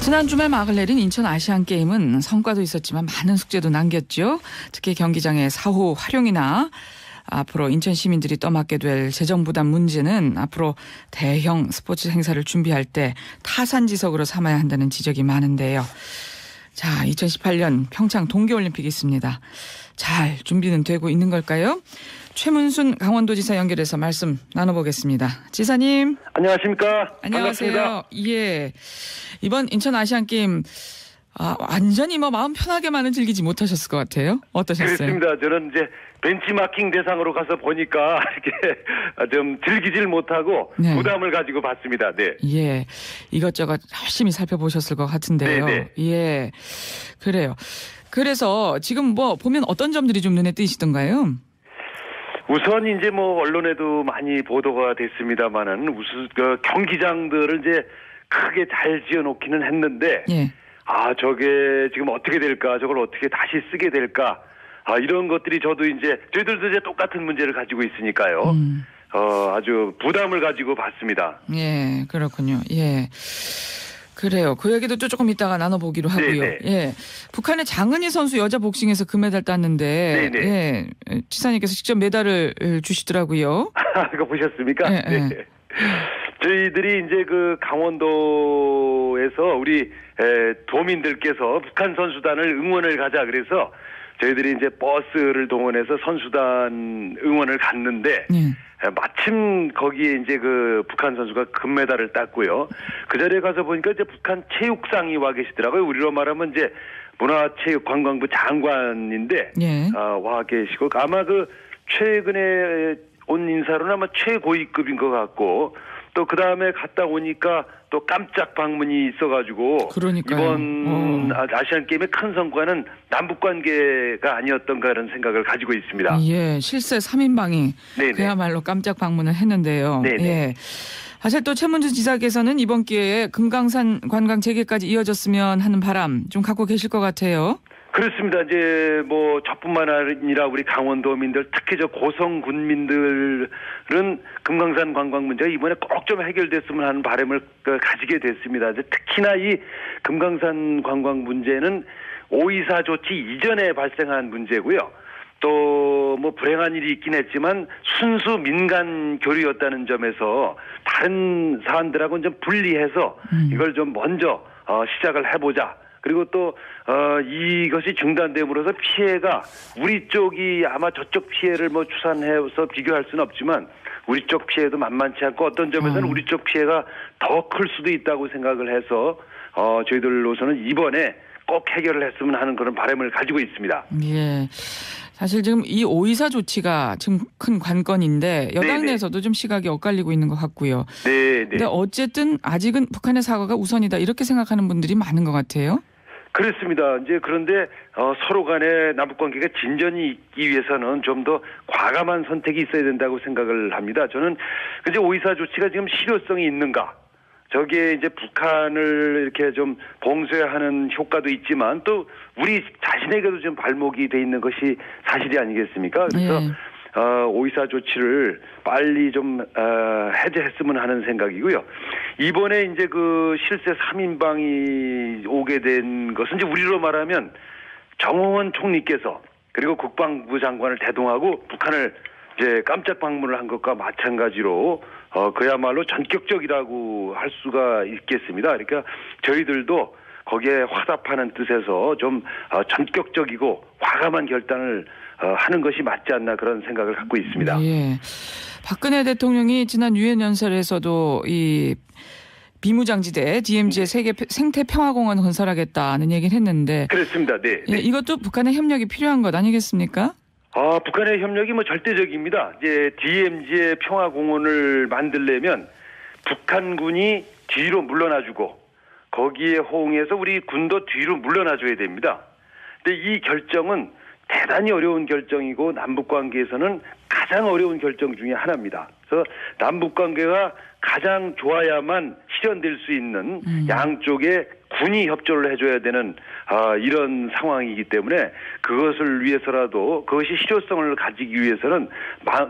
지난 주말 막을 내린 인천 아시안게임은 성과도 있었지만 많은 숙제도 남겼죠. 특히 경기장의 사후 활용이나 앞으로 인천 시민들이 떠맡게 될 재정 부담 문제는 앞으로 대형 스포츠 행사를 준비할 때 타산지석으로 삼아야 한다는 지적이 많은데요. 자, 2018년 평창 동계올림픽이 있습니다. 잘 준비는 되고 있는 걸까요? 최문순 강원도지사 연결해서 말씀 나눠보겠습니다. 지사님. 안녕하십니까. 안녕하세요. 반갑습니다. 예. 이번 인천 아시안게임 완전히 마음 편하게만은 즐기지 못하셨을 것 같아요. 어떠셨어요? 그렇습니다. 저는 이제 벤치마킹 대상으로 가서 보니까 이렇게 좀 즐기질 못하고 네. 부담을 가지고 봤습니다. 네. 예. 이것저것 열심히 살펴보셨을 것 같은데요. 네네. 예. 그래요. 그래서 지금 보면 어떤 점들이 좀 눈에 띄시던가요? 우선 이제 언론에도 많이 보도가 됐습니다만은 경기장들을 이제 크게 잘 지어놓기는 했는데 예. 저게 지금 어떻게 될까? 저걸 어떻게 다시 쓰게 될까? 이런 것들이 저희들도 이제 똑같은 문제를 가지고 있으니까요. 아주 부담을 가지고 봤습니다. 예, 그렇군요. 예. 그래요. 그 얘기도 또 조금 이따가 나눠보기로 하고요. 네네. 예. 북한의 장은희 선수 여자 복싱에서 금메달 땄는데, 네네. 예. 지사님께서 직접 메달을 주시더라고요. 이거 보셨습니까? 네. 네. 저희들이 이제 강원도에서 우리 도민들께서 북한 선수단을 응원을 가자 그래서 저희들이 이제 버스를 동원해서 선수단 응원을 갔는데 마침 거기에 이제 북한 선수가 금메달을 땄고요. 그 자리에 가서 보니까 이제 북한 체육상이 와 계시더라고요. 우리로 말하면 이제 문화체육관광부 장관인데 예. 와 계시고 아마 최근에 온 인사로는 아마 최고위급인 것 같고 또 그 다음에 갔다 오니까 또 깜짝 방문이 있어가지고 그러니까요. 이번 아시안 게임의 큰 성과는 남북 관계가 아니었던가 이런 생각을 가지고 있습니다. 예, 실세 3인방이 그야말로 깜짝 방문을 했는데요. 네네. 예. 사실 또 최문순 지사께서는 이번 기회에 금강산 관광 재개까지 이어졌으면 하는 바람 좀 갖고 계실 것 같아요. 그렇습니다. 이제 저뿐만 아니라 우리 강원도민들 특히 고성군민들은 금강산 관광 문제가 이번에 꼭 좀 해결됐으면 하는 바람을 가지게 됐습니다. 이제 특히나 이 금강산 관광 문제는 5.24 조치 이전에 발생한 문제고요. 또 불행한 일이 있긴 했지만 순수 민간 교류였다는 점에서 다른 사안들하고는 좀 분리해서 이걸 좀 먼저 시작을 해보자. 그리고 또 이것이 중단됨으로써 피해가 우리 쪽이 아마 저쪽 피해를 추산해서 비교할 수는 없지만 우리 쪽 피해도 만만치 않고 어떤 점에서는 우리 쪽 피해가 더 클 수도 있다고 생각을 해서 저희들로서는 이번에 꼭 해결을 했으면 하는 그런 바람을 가지고 있습니다. 예. 사실 지금 이 5.24 조치가 지금 큰 관건인데 여당 네네. 내에서도 좀 시각이 엇갈리고 있는 것 같고요. 네. 근데 어쨌든 아직은 북한의 사과가 우선이다 이렇게 생각하는 분들이 많은 것 같아요. 그렇습니다. 이제 그런데 서로 간에 남북 관계가 진전이 있기 위해서는 좀 더 과감한 선택이 있어야 된다고 생각을 합니다. 저는 이제 5.24 조치가 지금 실효성이 있는가? 저기에 이제 북한을 이렇게 좀 봉쇄하는 효과도 있지만 또 우리 자신에게도 좀 발목이 돼 있는 것이 사실이 아니겠습니까? 그래서 5.24 조치를 빨리 좀 해제했으면 하는 생각이고요. 이번에 이제 실세 3인방이 오게 된 것은 이제 우리로 말하면 정홍원 총리께서 그리고 국방부 장관을 대동하고 북한을 이제 깜짝 방문을 한 것과 마찬가지로 그야말로 전격적이라고 할 수가 있겠습니다. 그러니까 저희들도 거기에 화답하는 뜻에서 좀 전격적이고 과감한 결단을 하는 것이 맞지 않나 그런 생각을 갖고 있습니다. 예. 박근혜 대통령이 지난 유엔 연설에서도 이 비무장지대 DMZ의 세계 생태평화공원 건설하겠다는 얘기를 했는데 그렇습니다. 네. 예, 이것도 북한의 협력이 필요한 것 아니겠습니까? 북한의 협력이 절대적입니다. 이제 DMZ의 평화공원을 만들려면 북한군이 뒤로 물러나주고 거기에 호응해서 우리 군도 뒤로 물러나줘야 됩니다. 근데 이 결정은 대단히 어려운 결정이고 남북관계에서는 가장 어려운 결정 중에 하나입니다. 그래서 남북관계가 가장 좋아야만 실현될 수 있는 양쪽의 군이 협조를 해줘야 되는 이런 상황이기 때문에 그것을 위해서라도 그것이 실효성을 가지기 위해서는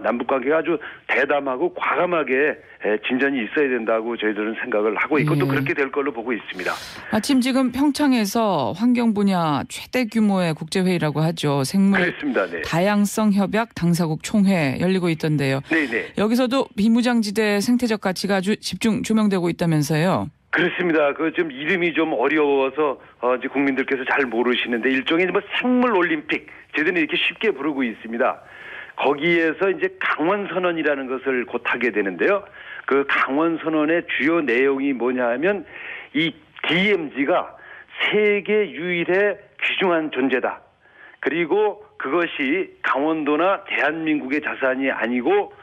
남북관계가 아주 대담하고 과감하게 진전이 있어야 된다고 저희들은 생각을 하고 있고 또 그렇게 될 걸로 보고 있습니다. 마침 지금 평창에서 환경 분야 최대 규모의 국제회의라고 하죠. 생물 그렇습니다. 네. 다양성 협약 당사국 총회 열리고 있던데요. 네네. 여기서도 비무장지대 생태적 가치가 아주 집중 조명되고 있다면서요. 그렇습니다. 그 좀 이름이 좀 어려워서 이제 국민들께서 잘 모르시는데 일종의 뭐 생물 올림픽 저희들은 이렇게 쉽게 부르고 있습니다. 거기에서 이제 강원선언이라는 것을 곧 하게 되는데요. 그 강원선언의 주요 내용이 뭐냐 하면 이 DMZ가 세계 유일의 귀중한 존재다. 그리고 그것이 강원도나 대한민국의 자산이 아니고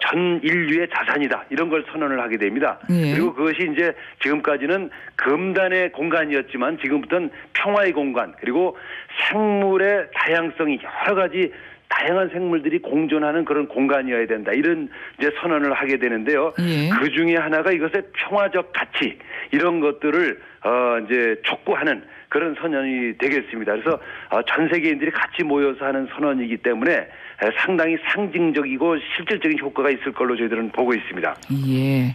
전 인류의 자산이다. 이런 걸 선언을 하게 됩니다. 그리고 그것이 이제 지금까지는 금단의 공간이었지만 지금부터는 평화의 공간 그리고 생물의 다양성이 여러 가지 다양한 생물들이 공존하는 그런 공간이어야 된다. 이런 이제 선언을 하게 되는데요. 그 중에 하나가 이것의 평화적 가치 이런 것들을 이제 촉구하는 그런 선언이 되겠습니다. 그래서 전 세계인들이 같이 모여서 하는 선언이기 때문에 상당히 상징적이고 실질적인 효과가 있을 걸로 저희들은 보고 있습니다. 예.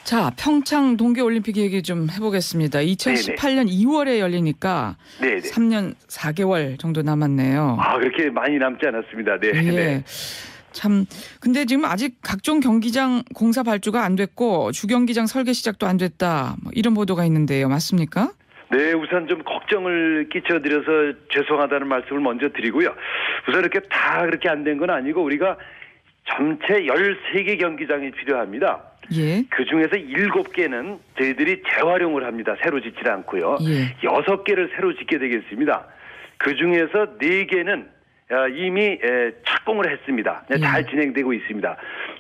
자, 평창 동계올림픽 얘기 좀 해보겠습니다. 2018년 2월에 열리니까 3년 4개월 정도 남았네요. 그렇게 많이 남지 않았습니다. 네. 예. 참 근데 지금 아직 각종 경기장 공사 발주가 안 됐고 주경기장 설계 시작도 안 됐다. 뭐 이런 보도가 있는데요. 맞습니까? 네, 우선 좀 걱정을 끼쳐드려서 죄송하다는 말씀을 먼저 드리고요. 우선 이렇게 다 그렇게 안 된 건 아니고 우리가 전체 13개 경기장이 필요합니다. 예. 그 중에서 7개는 저희들이 재활용을 합니다. 새로 짓지 않고요. 6개를 새로 짓게 되겠습니다. 그 중에서 4개는 이미 착공을 했습니다. 잘 진행되고 있습니다.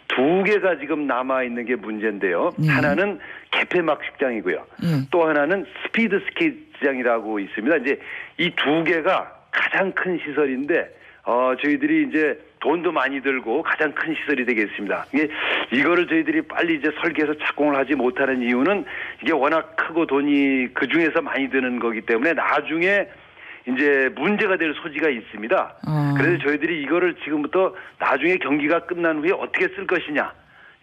2개가 지금 남아있는 게 문제인데요. 하나는 개폐막식장이고요. 또 하나는 스피드 스케이트장이라고 있습니다. 이제 이 2개가 가장 큰 시설인데 저희들이 이제 돈도 많이 들고 가장 큰 시설이 되겠습니다. 이거를 저희들이 빨리 이제 설계해서 착공을 하지 못하는 이유는 이게 워낙 크고 돈이 그 중에서 많이 드는 거기 때문에 나중에 이제 문제가 될 소지가 있습니다. 그래서 저희들이 이거를 지금부터 나중에 경기가 끝난 후에 어떻게 쓸 것이냐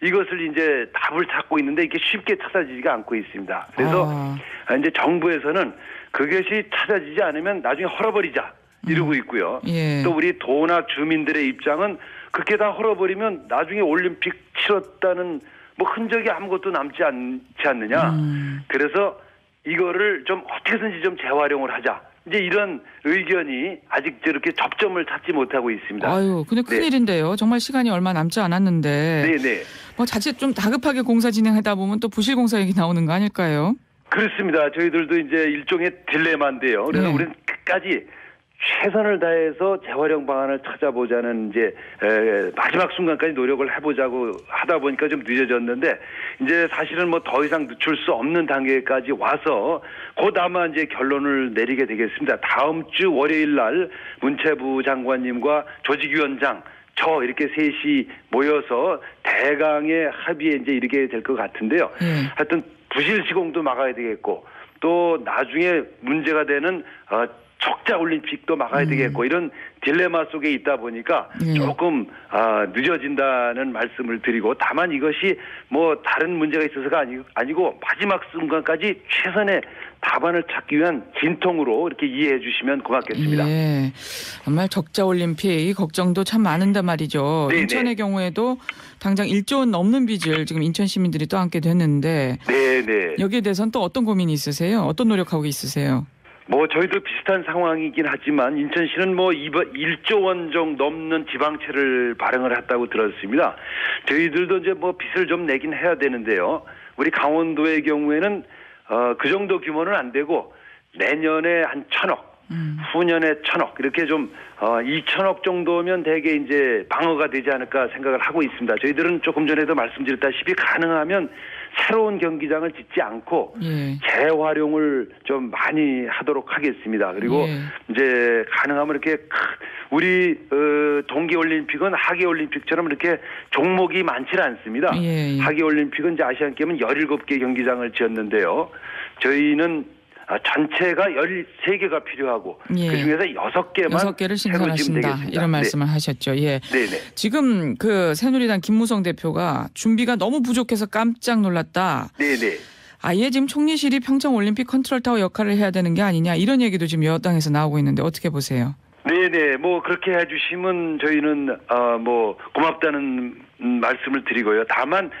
이것을 이제 답을 찾고 있는데 이게 쉽게 찾아지지가 않고 있습니다. 그래서 이제 정부에서는 그것이 찾아지지 않으면 나중에 헐어버리자 이러고 있고요. 또 우리 도나 주민들의 입장은 그렇게 다 헐어버리면 나중에 올림픽 치렀다는 뭐 흔적이 아무것도 남지 않지 않느냐. 그래서 이거를 좀 어떻게든지 좀 재활용을 하자. 이제 이런 의견이 아직 저렇게 접점을 찾지 못하고 있습니다. 아유, 근데 큰일인데요. 정말 시간이 얼마 남지 않았는데. 네네. 뭐 자칫 좀 다급하게 공사 진행하다 보면 또 부실 공사 얘기 나오는 거 아닐까요? 그렇습니다. 저희들도 이제 일종의 딜레마인데요. 그래서 우리는 끝까지 최선을 다해서 재활용 방안을 찾아보자는 이제 마지막 순간까지 노력을 해보자고 하다 보니까 좀 늦어졌는데 이제 사실은 뭐 더 이상 늦출 수 없는 단계까지 와서 곧 아마 이제 결론을 내리게 되겠습니다. 다음 주 월요일 날 문체부 장관님과 조직위원장 저 이렇게 셋이 모여서 대강의 합의에 이제 이르게 될 것 같은데요. 하여튼 부실 시공도 막아야 되겠고 또 나중에 문제가 되는 적자 올림픽도 막아야 되겠고 이런 딜레마 속에 있다 보니까 조금 늦어진다는 말씀을 드리고 다만 이것이 뭐 다른 문제가 있어서가 아니고 마지막 순간까지 최선의 답안을 찾기 위한 진통으로 이렇게 이해해 주시면 고맙겠습니다. 예. 정말 적자 올림픽 걱정도 참 많은데 말이죠. 네네. 인천의 경우에도 당장 1조 원 넘는 빚을 지금 인천 시민들이 또 안게 됐는데 네네. 여기에 대해서는 또 어떤 고민이 있으세요? 어떤 노력하고 있으세요? 뭐 저희도 비슷한 상황이긴 하지만 인천시는 뭐 1조 원 정도 넘는 지방채를 발행을 했다고 들었습니다. 저희들도 이제 뭐 빚을 좀 내긴 해야 되는데요. 우리 강원도의 경우에는 그 정도 규모는 안 되고 내년에 한 1,000억, 후년에 1,000억 이렇게 좀 2,000억 정도면 대개 이제 방어가 되지 않을까 생각을 하고 있습니다. 저희들은 조금 전에도 말씀드렸다시피 가능하면 새로운 경기장을 짓지 않고 예. 재활용을 좀 많이 하도록 하겠습니다. 그리고 예. 이제 가능하면 이렇게 우리 동계올림픽은 하계올림픽처럼 이렇게 종목이 많지 않습니다. 예. 하계올림픽은 이제 아시안게임은 17개 경기장을 지었는데요. 저희는 전체가 13개가 필요하고 예. 그중에서 6개를 신설하신다. 이런 말씀을 하셨죠. 예. 네네. 지금 그 새누리당 김무성 대표가 준비가 너무 부족해서 깜짝 놀랐다. 네네. 아예 지금 총리실이 평창올림픽 컨트롤타워 역할을 해야 되는 게 아니냐 이런 얘기도 지금 여당에서 나오고 있는데 어떻게 보세요? 네네. 뭐 그렇게 해주시면 저희는 뭐 고맙다는 말씀을 드리고요. 다만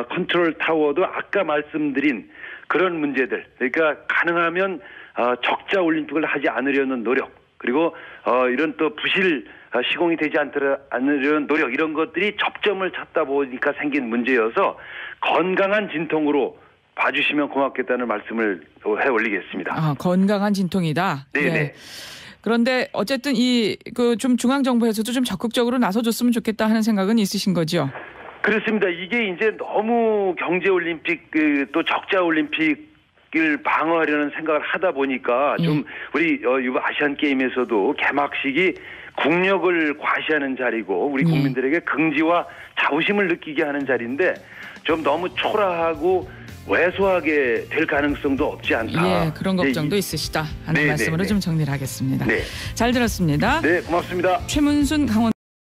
컨트롤타워도 아까 말씀드린 그런 문제들, 그러니까 가능하면 적자 올림픽을 하지 않으려는 노력, 그리고 이런 또 부실 시공이 되지 않으려는 노력, 이런 것들이 접점을 찾다 보니까 생긴 문제여서 건강한 진통으로 봐주시면 고맙겠다는 말씀을 해 올리겠습니다. 건강한 진통이다. 네네. 예. 그런데 어쨌든 좀 중앙 정부에서도 좀 적극적으로 나서줬으면 좋겠다 하는 생각은 있으신 거죠? 그렇습니다. 이게 이제 너무 경제올림픽 또 적자올림픽을 방어하려는 생각을 하다 보니까 좀 우리 이번 아시안게임에서도 개막식이 국력을 과시하는 자리고 우리 국민들에게 긍지와 자부심을 느끼게 하는 자리인데 좀 너무 초라하고 왜소하게 될 가능성도 없지 않다. 예, 그런 걱정도 있으시다 하는 말씀으로 좀 정리를 하겠습니다. 네. 잘 들었습니다. 네, 고맙습니다. 최문순 강원